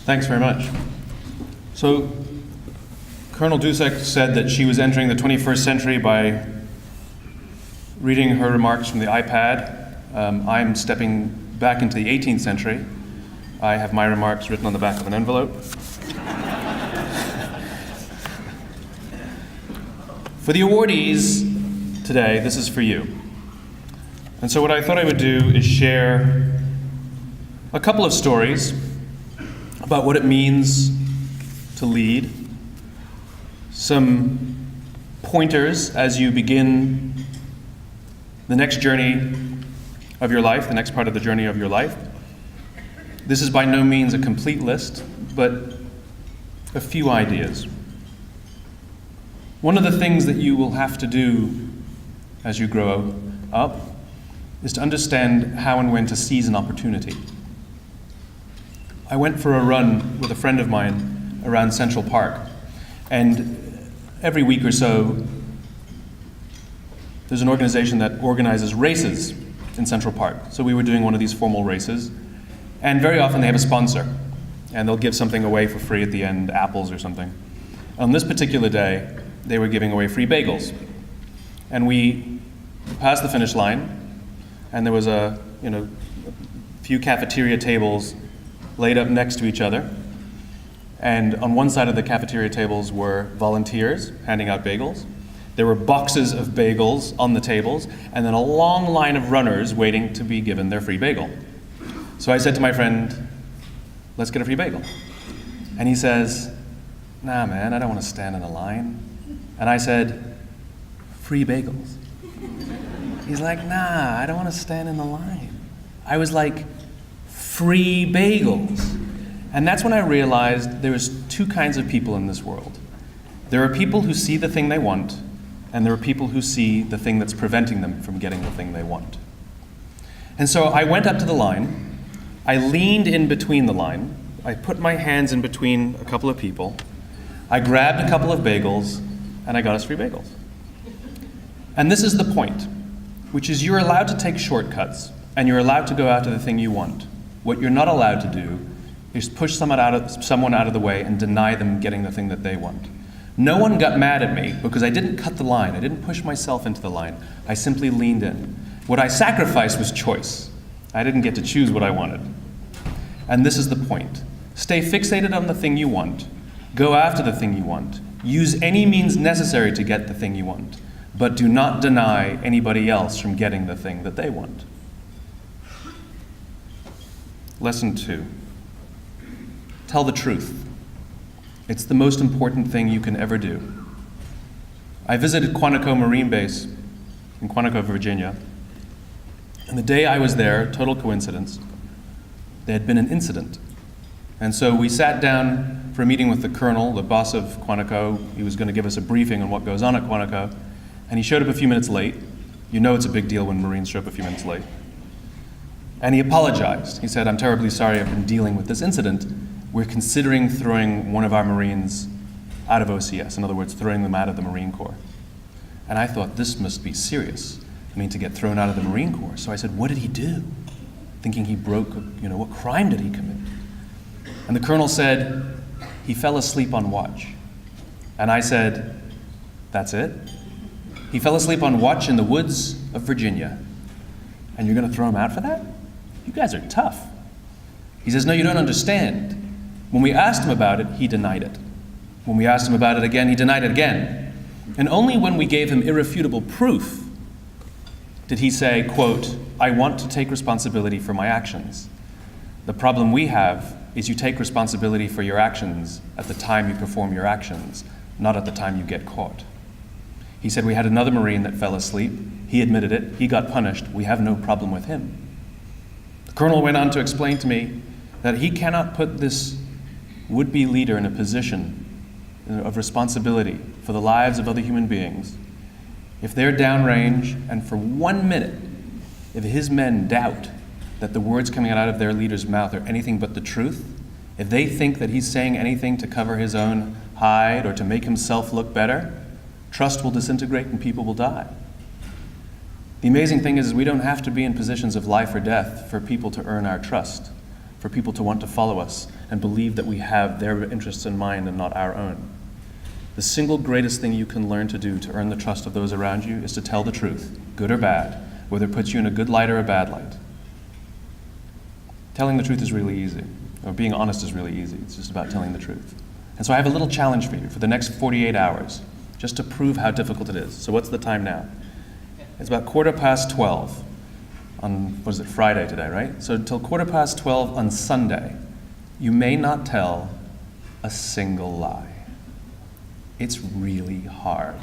Thanks very much. So, Colonel Dusek said that she was entering the 21st century by reading her remarks from the iPad. I'm stepping back into the 18th century. I have my remarks written on the back of an envelope. For the awardees today, this is for you. And so what I thought I would do is share a couple of stories about what it means to lead, some pointers as you begin the next journey of your life, the next part of the journey of your life. This is by no means a complete list, but a few ideas. One of the things that you will have to do as you grow up is to understand how and when to seize an opportunity. I went for a run with a friend of mine around Central Park, and every week or so there's an organization that organizes races in Central Park. So we were doing one of these formal races, and very often they have a sponsor, and they'll give something away for free at the end, apples or something. On this particular day, they were giving away free bagels. And we passed the finish line, and there was a few cafeteria tables laid up next to each other. And on one side of the cafeteria tables were volunteers handing out bagels. There were boxes of bagels on the tables, and then a long line of runners waiting to be given their free bagel. So I said to my friend, let's get a free bagel. And he says, nah man, I don't want to stand in a line. And I said, free bagels. He's like, nah, I don't want to stand in the line. I was like, free bagels. And that's when I realized there was two kinds of people in this world. There are people who see the thing they want, and there are people who see the thing that's preventing them from getting the thing they want. And so I went up to the line, I leaned in between the line, I put my hands in between a couple of people, I grabbed a couple of bagels, and I got us free bagels. And this is the point, which is you're allowed to take shortcuts, and you're allowed to go after the thing you want. What you're not allowed to do is push someone out of the way and deny them getting the thing that they want. No one got mad at me because I didn't cut the line. I didn't push myself into the line. I simply leaned in. What I sacrificed was choice. I didn't get to choose what I wanted. And this is the point. Stay fixated on the thing you want. Go after the thing you want. Use any means necessary to get the thing you want. But do not deny anybody else from getting the thing that they want. Lesson 2. Tell the truth. It's the most important thing you can ever do. I visited Quantico Marine Base in Quantico, Virginia. And the day I was there, total coincidence, there had been an incident. And so we sat down for a meeting with the colonel, the boss of Quantico. He was going to give us a briefing on what goes on at Quantico. And he showed up a few minutes late. You know it's a big deal when Marines show up a few minutes late. And he apologized. He said, I'm terribly sorry I've been dealing with this incident. We're considering throwing one of our Marines out of OCS, in other words, throwing them out of the Marine Corps. And I thought, this must be serious. I mean, to get thrown out of the Marine Corps. So I said, what did he do? Thinking he broke, what crime did he commit? And the colonel said, he fell asleep on watch. And I said, that's it? He fell asleep on watch in the woods of Virginia. And you're going to throw him out for that? You guys are tough. He says, no, you don't understand. When we asked him about it, he denied it. When we asked him about it again, he denied it again. And only when we gave him irrefutable proof did he say, quote, I want to take responsibility for my actions. The problem we have is you take responsibility for your actions at the time you perform your actions, not at the time you get caught. He said, we had another Marine that fell asleep. He admitted it. He got punished. We have no problem with him. The colonel went on to explain to me that he cannot put this would-be leader in a position of responsibility for the lives of other human beings if they're downrange and for 1 minute, if his men doubt that the words coming out of their leader's mouth are anything but the truth, if they think that he's saying anything to cover his own hide or to make himself look better, trust will disintegrate and people will die. The amazing thing is we don't have to be in positions of life or death for people to earn our trust. for people to want to follow us and believe that we have their interests in mind and not our own. The single greatest thing you can learn to do to earn the trust of those around you is to tell the truth, good or bad, whether it puts you in a good light or a bad light. Telling the truth is really easy, or being honest is really easy. It's just about telling the truth. And so I have a little challenge for you for the next 48 hours, just to prove how difficult it is. So what's the time now? It's about 12:15 on, Friday today, right? So until 12:15 on Sunday, you may not tell a single lie. It's really hard.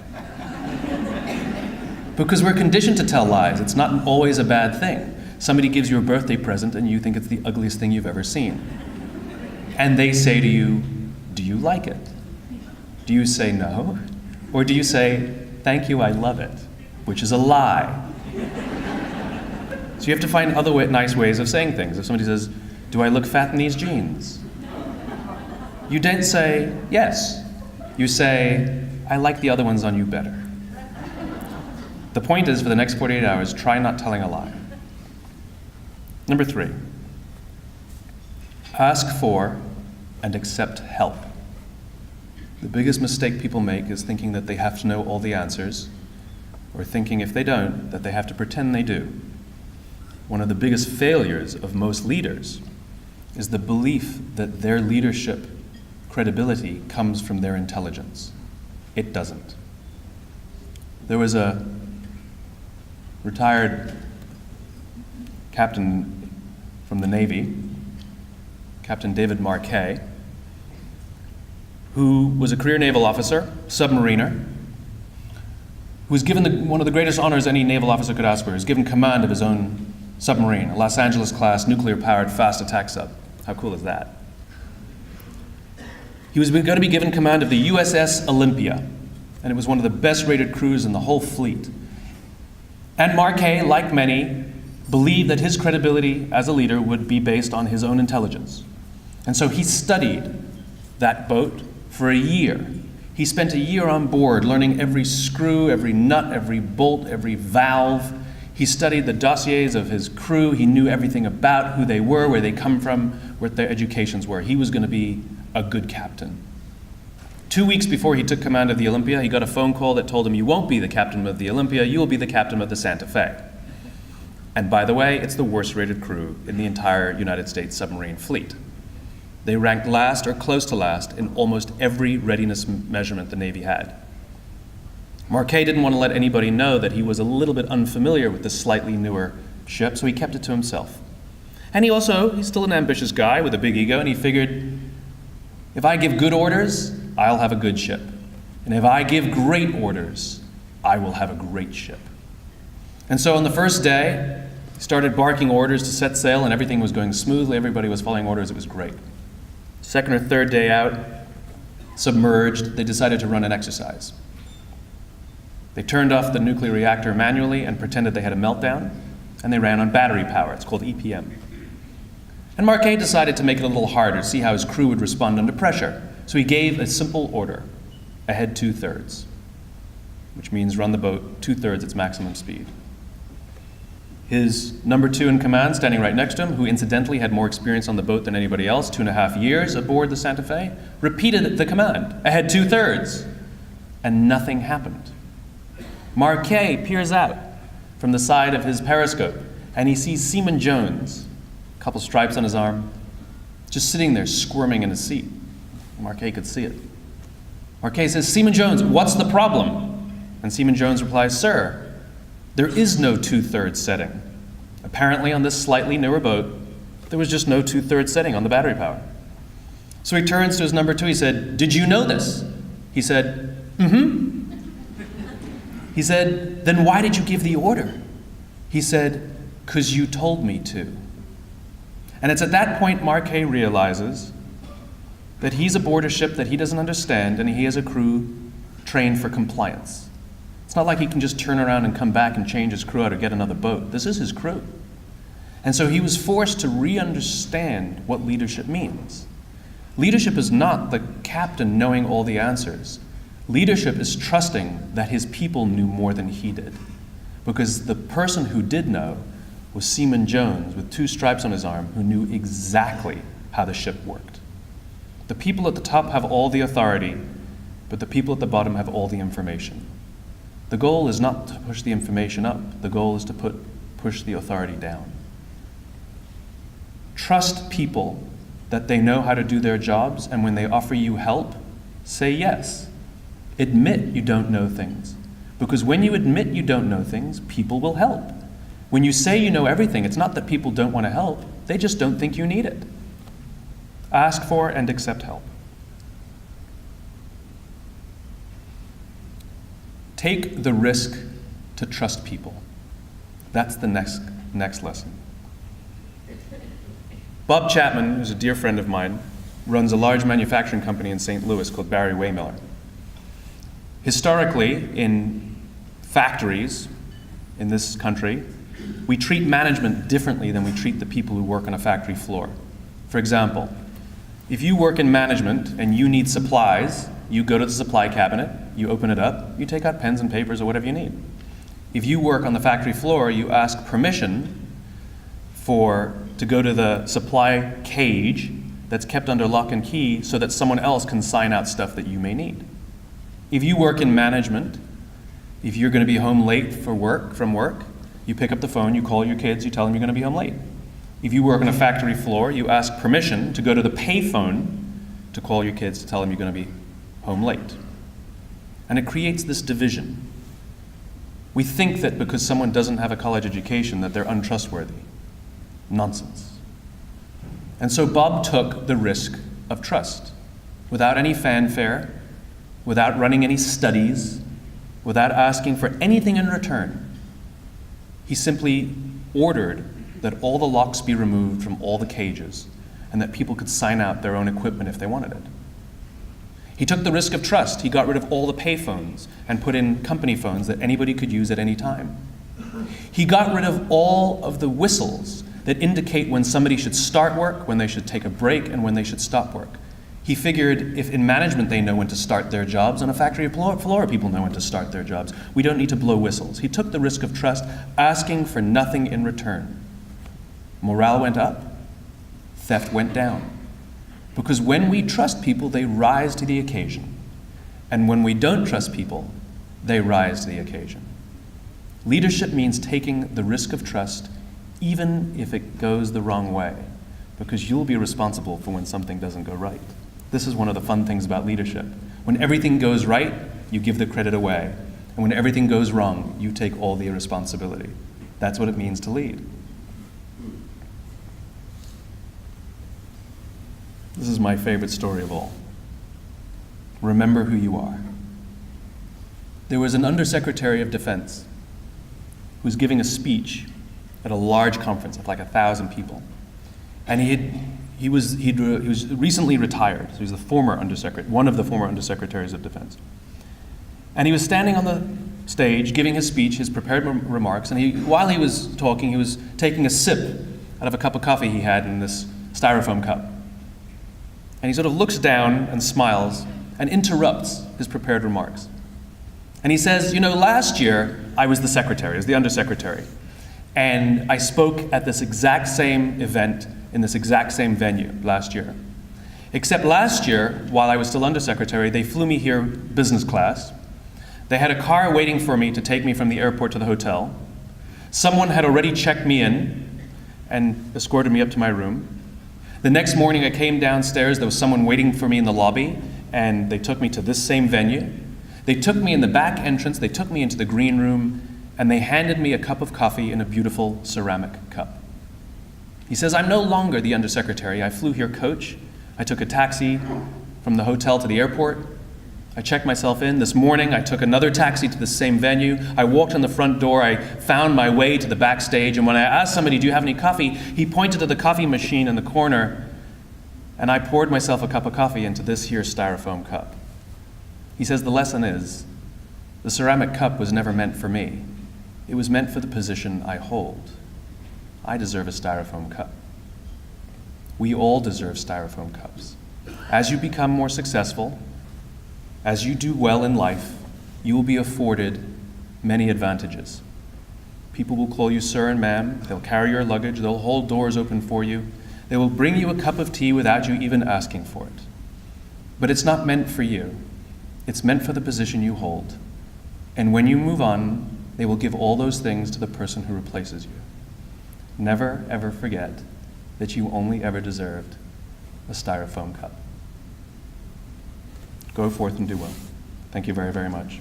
Because we're conditioned to tell lies. It's not always a bad thing. Somebody gives you a birthday present and you think it's the ugliest thing you've ever seen. And they say to you, "Do you like it?" Do you say no? Or do you say, "Thank you, I love it," which is a lie? So you have to find other nice ways of saying things. If somebody says, "Do I look fat in these jeans?" You don't say, "Yes." You say, "I like the other ones on you better." The point is, for the next 48 hours, try not telling a lie. Number 3, ask for and accept help. The biggest mistake people make is thinking that they have to know all the answers, or thinking if they don't, that they have to pretend they do. One of the biggest failures of most leaders is the belief that their leadership credibility comes from their intelligence. It doesn't. There was a retired captain from the Navy, Captain David Marquet, who was a career naval officer, submariner, who was given one of the greatest honors any naval officer could ask for. He was given command of his own submarine, a Los Angeles-class, nuclear-powered, fast attack sub. How cool is that? He was going to be given command of the USS Olympia, and it was one of the best-rated crews in the whole fleet. And Marquet, like many, believed that his credibility as a leader would be based on his own intelligence. And so he studied that boat for a year. He spent a year on board learning every screw, every nut, every bolt, every valve. He studied the dossiers of his crew. He knew everything about who they were, where they come from, what their educations were. He was going to be a good captain. 2 weeks before he took command of the Olympia, he got a phone call that told him, "You won't be the captain of the Olympia, you will be the captain of the Santa Fe." And by the way, it's the worst rated crew in the entire United States submarine fleet. They ranked last or close to last in almost every readiness measurement the Navy had. Marquet didn't want to let anybody know that he was a little bit unfamiliar with this slightly newer ship, so he kept it to himself. And he's still an ambitious guy with a big ego, and he figured, if I give good orders, I'll have a good ship. And if I give great orders, I will have a great ship. And so on the first day, he started barking orders to set sail, and everything was going smoothly. Everybody was following orders. It was great. Second or third day out, submerged, they decided to run an exercise. They turned off the nuclear reactor manually and pretended they had a meltdown, and they ran on battery power. It's called EPM. And Marquet decided to make it a little harder to see how his crew would respond under pressure. So he gave a simple order: ahead 2/3, which means run the boat 2/3 its maximum speed. His number 2 in command, standing right next to him, who incidentally had more experience on the boat than anybody else, 2.5 years aboard the Santa Fe, repeated the command, ahead 2/3, and nothing happened. Marquet peers out from the side of his periscope, and he sees Seaman Jones, a couple stripes on his arm, just sitting there squirming in his seat. Marquet could see it. Marquet says, "Seaman Jones, what's the problem?" And Seaman Jones replies, "Sir, there is no 2/3 setting. Apparently on this slightly newer boat, there was just no 2/3 setting on the battery power." So he turns to his number 2, he said, "Did you know this?" He said, "Mm-hmm." He said, "Then why did you give the order?" He said, "'Cause you told me to." And it's at that point Marquet realizes that he's aboard a ship that he doesn't understand, and he has a crew trained for compliance. It's not like he can just turn around and come back and change his crew out or get another boat. This is his crew. And so he was forced to re-understand what leadership means. Leadership is not the captain knowing all the answers. Leadership is trusting that his people knew more than he did. Because the person who did know was Seaman Jones with 2 stripes on his arm who knew exactly how the ship worked. The people at the top have all the authority, but the people at the bottom have all the information. The goal is not to push the information up. The goal is to push the authority down. Trust people that they know how to do their jobs, and when they offer you help, say yes. Admit you don't know things, because when you admit you don't know things, people will help. When you say you know everything, it's not that people don't want to help, they just don't think you need it. Ask for and accept help. Take the risk to trust people. That's the next lesson. Bob Chapman, who's a dear friend of mine, runs a large manufacturing company in St. Louis called Barry-Wehmiller. Historically, in factories in this country, we treat management differently than we treat the people who work on a factory floor. For example, if you work in management and you need supplies, you go to the supply cabinet, you open it up, you take out pens and papers or whatever you need. If you work on the factory floor, you ask permission to go to the supply cage that's kept under lock and key so that someone else can sign out stuff that you may need. If you work in management, if you're going to be home late from work, you pick up the phone, you call your kids, you tell them you're going to be home late. If you work on a factory floor, you ask permission to go to the payphone to call your kids to tell them you're going to be home late. And it creates this division. We think that because someone doesn't have a college education that they're untrustworthy. Nonsense. And so Bob took the risk of trust without any fanfare, without running any studies, without asking for anything in return. He simply ordered that all the locks be removed from all the cages and that people could sign out their own equipment if they wanted it. He took the risk of trust. He got rid of all the payphones and put in company phones that anybody could use at any time. He got rid of all of the whistles that indicate when somebody should start work, when they should take a break, and when they should stop work. He figured if in management they know when to start their jobs, on a factory floor people know when to start their jobs. We don't need to blow whistles. He took the risk of trust, asking for nothing in return. Morale went up, theft went down. Because when we trust people, they rise to the occasion. And when we don't trust people, they rise to the occasion. Leadership means taking the risk of trust even if it goes the wrong way, because you'll be responsible for when something doesn't go right. This is one of the fun things about leadership. When everything goes right, you give the credit away. And when everything goes wrong, you take all the responsibility. That's what it means to lead. This is my favorite story of all. Remember who you are. There was an Undersecretary of Defense who was giving a speech at a large conference of like 1,000 people. And he was recently retired. So he was the former undersecretary, one of the former undersecretaries of defense. And he was standing on the stage giving his speech, his prepared remarks, and while he was talking, he was taking a sip out of a cup of coffee he had in this styrofoam cup. And he sort of looks down and smiles and interrupts his prepared remarks. And he says, last year I was the secretary, as the undersecretary. And I spoke at this exact same event in this exact same venue last year. Except last year, while I was still undersecretary, they flew me here business class. They had a car waiting for me to take me from the airport to the hotel. Someone had already checked me in and escorted me up to my room. The next morning I came downstairs, there was someone waiting for me in the lobby, and they took me to this same venue. They took me in the back entrance, they took me into the green room, and they handed me a cup of coffee in a beautiful ceramic cup. He says, I'm no longer the undersecretary. I flew here coach. I took a taxi from the hotel to the airport. I checked myself in. This morning, I took another taxi to the same venue. I walked in the front door. I found my way to the backstage. And when I asked somebody, do you have any coffee? He pointed to the coffee machine in the corner. And I poured myself a cup of coffee into this here styrofoam cup. He says, the lesson is, the ceramic cup was never meant for me. It was meant for the position I hold. I deserve a styrofoam cup. We all deserve styrofoam cups. As you become more successful, as you do well in life, you will be afforded many advantages. People will call you sir and ma'am. They'll carry your luggage. They'll hold doors open for you. They will bring you a cup of tea without you even asking for it. But it's not meant for you. It's meant for the position you hold. And when you move on, they will give all those things to the person who replaces you. Never, ever forget that you only ever deserved a styrofoam cup. Go forth and do well. Thank you very, very much.